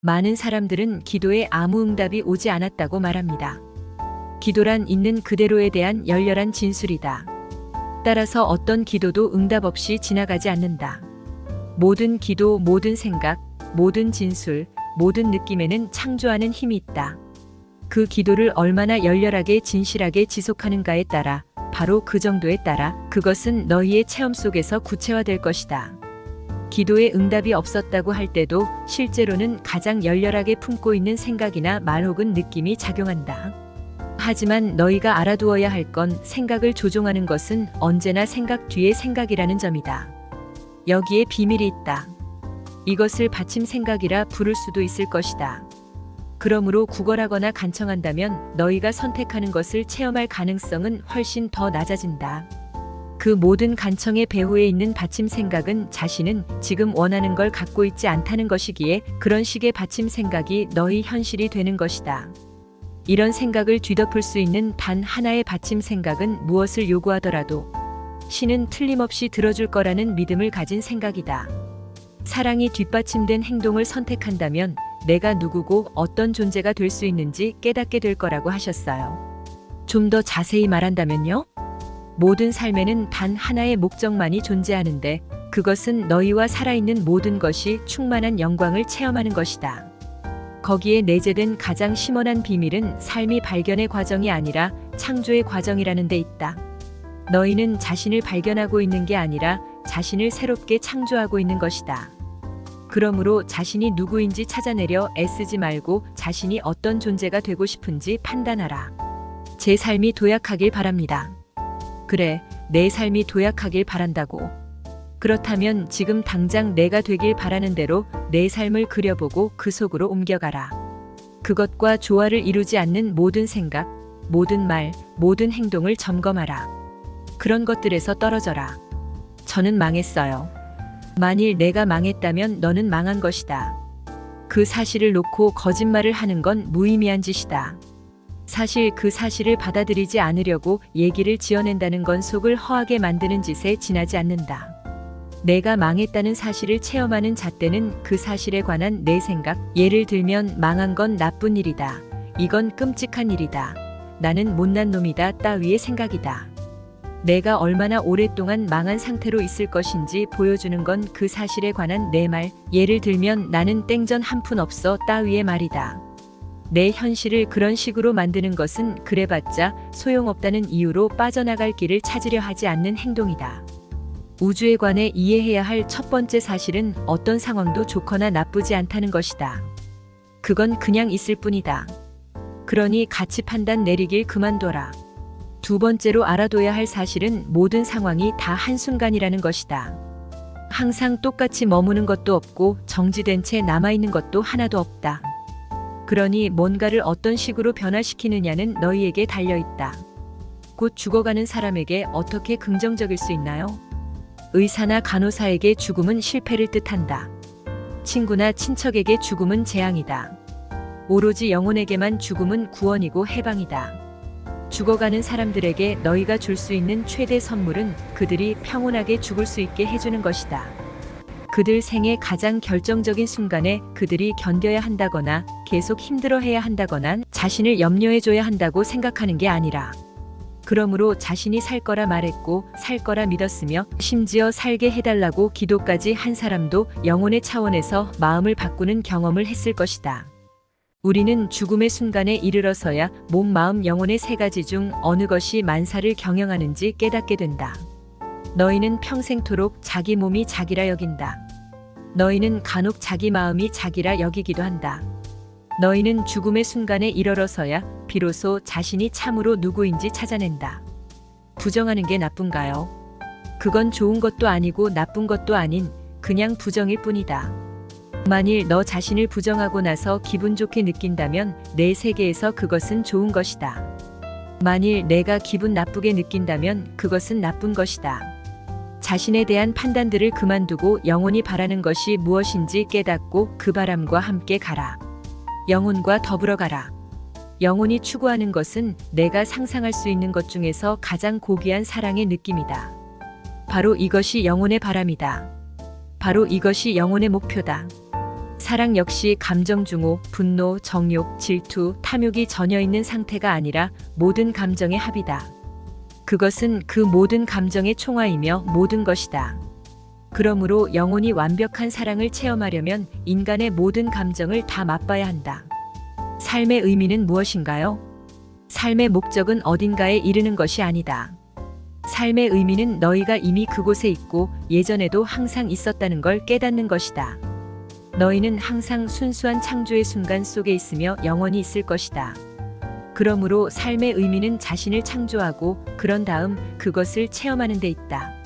많은 사람들은 기도에 아무 응답이 오지 않았다고 말합니다. 기도란 있는 그대로에 대한 열렬한 진술이다. 따라서 어떤 기도도 응답 없이 지나가지 않는다. 모든 기도, 모든 생각, 모든 진술, 모든 느낌에는 창조하는 힘이 있다. 그 기도를 얼마나 열렬하게 진실하게 지속하는가에 따라, 바로 그 정도에 따라 그것은 너희의 체험 속에서 구체화될 것이다. 기도에 응답이 없었다고 할 때도 실제로는 가장 열렬하게 품고 있는 생각이나 말 혹은 느낌이 작용한다. 하지만 너희가 알아두어야 할 건 생각을 조종하는 것은 언제나 생각 뒤에 생각이라는 점이다. 여기에 비밀이 있다. 이것을 받침 생각이라 부를 수도 있을 것이다. 그러므로 구걸하거나 간청한다면 너희가 선택하는 것을 체험할 가능성은 훨씬 더 낮아진다. 그 모든 간청의 배후에 있는 받침 생각은 자신은 지금 원하는 걸 갖고 있지 않다는 것이기에 그런 식의 받침 생각이 너희 현실이 되는 것이다. 이런 생각을 뒤덮을 수 있는 단 하나의 받침 생각은 무엇을 요구하더라도 신은 틀림없이 들어줄 거라는 믿음을 가진 생각이다. 사랑이 뒷받침된 행동을 선택한다면 내가 누구고 어떤 존재가 될 수 있는지 깨닫게 될 거라고 하셨어요. 좀 더 자세히 말한다면요? 모든 삶에는 단 하나의 목적만이 존재하는데 그것은 너희와 살아있는 모든 것이 충만한 영광을 체험하는 것이다. 거기에 내재된 가장 심원한 비밀은 삶이 발견의 과정이 아니라 창조의 과정이라는 데 있다. 너희는 자신을 발견하고 있는 게 아니라 자신을 새롭게 창조하고 있는 것이다. 그러므로 자신이 누구인지 찾아내려 애쓰지 말고 자신이 어떤 존재가 되고 싶은지 판단하라. 제 삶이 도약하길 바랍니다. 그래, 내 삶이 도약하길 바란다고. 그렇다면 지금 당장 내가 되길 바라는 대로 내 삶을 그려보고 그 속으로 옮겨가라. 그것과 조화를 이루지 않는 모든 생각, 모든 말, 모든 행동을 점검하라. 그런 것들에서 떨어져라. 저는 망했어요. 만일 내가 망했다면 너는 망한 것이다. 그 사실을 놓고 거짓말을 하는 건 무의미한 짓이다. 사실 그 사실을 받아들이지 않으려고 얘기를 지어낸다는 건 속을 허하게 만드는 짓에 지나지 않는다. 내가 망했다는 사실을 체험하는 잣대는 그 사실에 관한 내 생각, 예를 들면 망한 건 나쁜 일이다. 이건 끔찍한 일이다. 나는 못난 놈이다 따위의 생각이다. 내가 얼마나 오랫동안 망한 상태로 있을 것인지 보여주는 건 그 사실에 관한 내 말, 예를 들면 나는 땡전 한 푼 없어 따위의 말이다. 내 현실을 그런 식으로 만드는 것은 그래봤자 소용없다는 이유로 빠져나갈 길을 찾으려 하지 않는 행동이다. 우주에 관해 이해해야 할 첫 번째 사실은 어떤 상황도 좋거나 나쁘지 않다는 것이다. 그건 그냥 있을 뿐이다. 그러니 가치 판단 내리길 그만둬라. 두 번째로 알아둬야 할 사실은 모든 상황이 다 한순간이라는 것이다. 항상 똑같이 머무는 것도 없고 정지된 채 남아있는 것도 하나도 없다. 그러니 뭔가를 어떤 식으로 변화시키느냐는 너희에게 달려있다. 곧 죽어가는 사람에게 어떻게 긍정적일 수 있나요? 의사나 간호사에게 죽음은 실패를 뜻한다. 친구나 친척에게 죽음은 재앙이다. 오로지 영혼에게만 죽음은 구원이고 해방이다. 죽어가는 사람들에게 너희가 줄 수 있는 최대 선물은 그들이 평온하게 죽을 수 있게 해주는 것이다. 그들 생의 가장 결정적인 순간에 그들이 견뎌야 한다거나 계속 힘들어해야 한다거나 자신을 염려해줘야 한다고 생각하는 게 아니라 그러므로 자신이 살 거라 말했고 살 거라 믿었으며 심지어 살게 해달라고 기도까지 한 사람도 영혼의 차원에서 마음을 바꾸는 경험을 했을 것이다. 우리는 죽음의 순간에 이르러서야 몸, 마음, 영혼의 세 가지 중 어느 것이 만사를 경영하는지 깨닫게 된다. 너희는 평생토록 자기 몸이 자기라 여긴다. 너희는 간혹 자기 마음이 자기라 여기기도 한다. 너희는 죽음의 순간에 이르러서야 비로소 자신이 참으로 누구인지 찾아낸다. 부정하는 게 나쁜가요? 그건 좋은 것도 아니고 나쁜 것도 아닌 그냥 부정일 뿐이다. 만일 너 자신을 부정하고 나서 기분 좋게 느낀다면 내 세계에서 그것은 좋은 것이다. 만일 내가 기분 나쁘게 느낀다면 그것은 나쁜 것이다. 자신에 대한 판단들을 그만두고 영혼이 바라는 것이 무엇인지 깨닫고 그 바람과 함께 가라. 영혼과 더불어 가라. 영혼이 추구하는 것은 내가 상상할 수 있는 것 중에서 가장 고귀한 사랑의 느낌이다. 바로 이것이 영혼의 바람이다. 바로 이것이 영혼의 목표다. 사랑 역시 감정 중호, 분노, 정욕, 질투, 탐욕이 전혀 있는 상태가 아니라 모든 감정의 합이다. 그것은 그 모든 감정의 총화이며 모든 것이다. 그러므로 영원히 완벽한 사랑을 체험하려면 인간의 모든 감정을 다 맛봐야 한다. 삶의 의미는 무엇인가요? 삶의 목적은 어딘가에 이르는 것이 아니다. 삶의 의미는 너희가 이미 그곳에 있고 예전에도 항상 있었다는 걸 깨닫는 것이다. 너희는 항상 순수한 창조의 순간 속에 있으며 영원히 있을 것이다. 그러므로 삶의 의미는 자신을 창조하고 그런 다음 그것을 체험하는 데 있다.